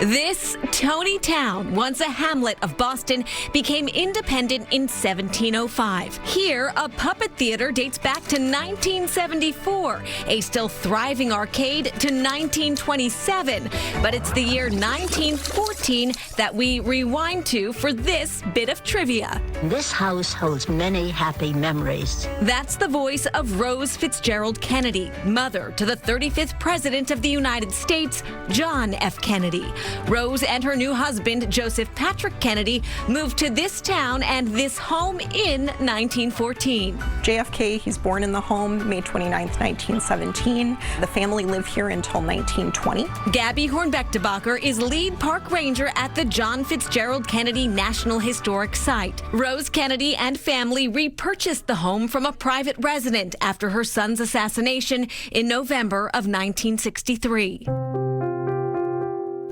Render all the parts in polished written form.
This Tony town, once a hamlet of Boston, became independent in 1705. Here, a puppet theater dates back to 1974, a still thriving arcade to 1927. But it's the year 1914 that we rewind to for this bit of trivia. This house holds many happy memories. That's the voice of Rose Fitzgerald Kennedy, mother to the 35th President of the United States, John F. Kennedy. Rose and her new husband, Joseph Patrick Kennedy, moved to this town and this home in 1914. JFK, he's born in the home May 29th, 1917. The family lived here until 1920. Gabby Hornbeck-DeBacher is lead park ranger at the John Fitzgerald Kennedy National Historic Site. Rose Kennedy and family repurchased the home from a private resident after her son's assassination in November of 1963.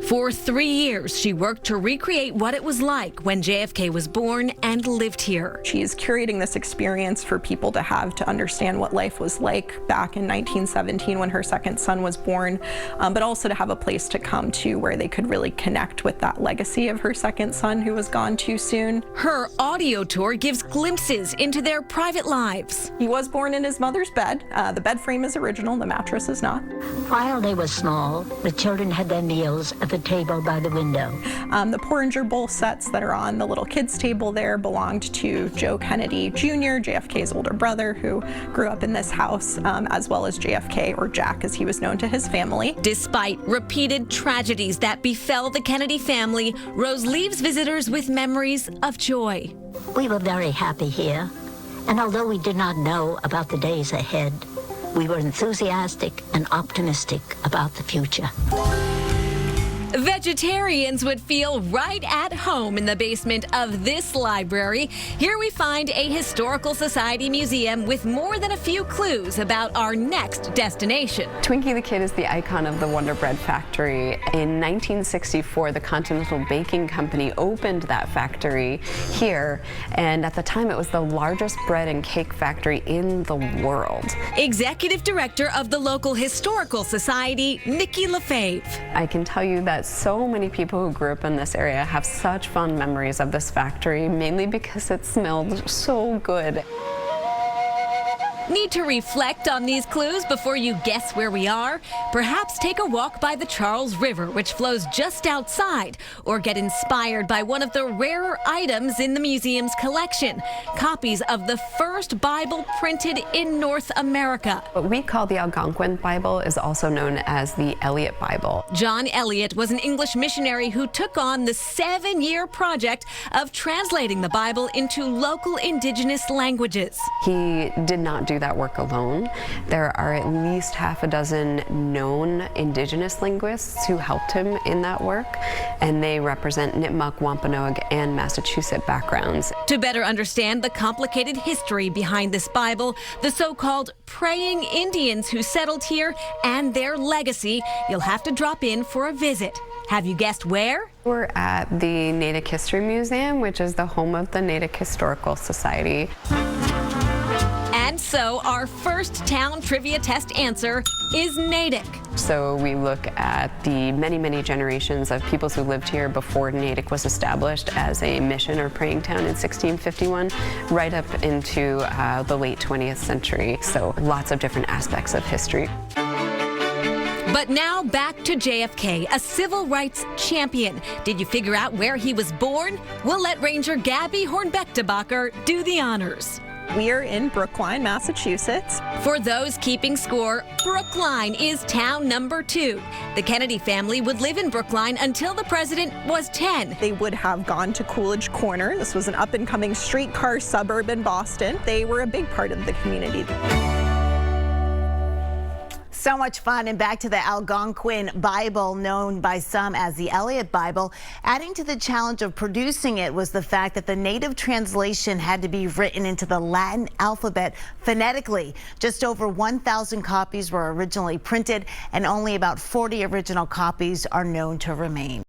For 3 years, she worked to recreate what it was like when JFK was born and lived here. She's curating this experience for people to have to understand what life was like back in 1917 when her second son was born, but also to have a place to come to where they could really connect with that legacy of her second son who was gone too soon. Her audio tour gives glimpses into their private lives. He was born in his mother's bed. The bed frame is original, the mattress is not. While they were small, the children had their meals at the table by the window. The porringer bowl sets that are on the little kids' table there belonged to Joe Kennedy Jr., JFK's older brother, who grew up in this house, as well as JFK, or Jack as he was known to his family. Despite repeated tragedies that befell the Kennedy family, Rose leaves visitors with memories of joy. We were very happy here, and although we did not know about the days ahead, we were enthusiastic and optimistic about the future. Vegetarians would feel right at home in the basement of this library. Here we find a historical society museum with more than a few clues about our next destination. Twinkie the Kid is the icon of the Wonder Bread factory. In 1964, the Continental Baking Company opened that factory here, and at the time it was the largest bread and cake factory in the world. Executive Director of the local Historical Society, Nikki Lefebvre. I can tell you that so many people who grew up in this area have such fond memories of this factory, mainly because it smelled so good. Need to reflect on these clues before you guess where we are? Perhaps take a walk by the Charles River, which flows just outside, or get inspired by one of the rarer items in the museum's collection, copies of the first Bible printed in North America. What we call the Algonquin Bible is also known as the Eliot Bible. John Eliot was an English missionary who took on the 7-year project of translating the Bible into local indigenous languages. He did not do that work alone. There are at least half a dozen known indigenous linguists who helped him in that work, and they represent Nipmuc, Wampanoag, and Massachusetts backgrounds. To better understand the complicated history behind this Bible, the so-called praying Indians who settled here, and their legacy, you'll have to drop in for a visit. Have you guessed where? We're at the Natick History Museum, which is the home of the Natick Historical Society. And so our first town trivia test answer is Natick. So we look at the many, many generations of peoples who lived here before Natick was established as a mission or praying town in 1651, right up into the late 20th century. So lots of different aspects of history. But now back to JFK, a civil rights champion. Did you figure out where he was born? We'll let Ranger Gabby Hornbeck-DeBacher do the honors. We are in Brookline, Massachusetts. For those keeping score, Brookline is town number 2. The Kennedy family would live in Brookline until the president was 10. They would have gone to Coolidge Corner. This was an up-and-coming streetcar suburb in Boston. They were a big part of the community. So much fun. And back to the Algonquin Bible, known by some as the Eliot Bible. Adding to the challenge of producing it was the fact that the native translation had to be written into the Latin alphabet phonetically. Just over 1,000 copies were originally printed, and only about 40 original copies are known to remain.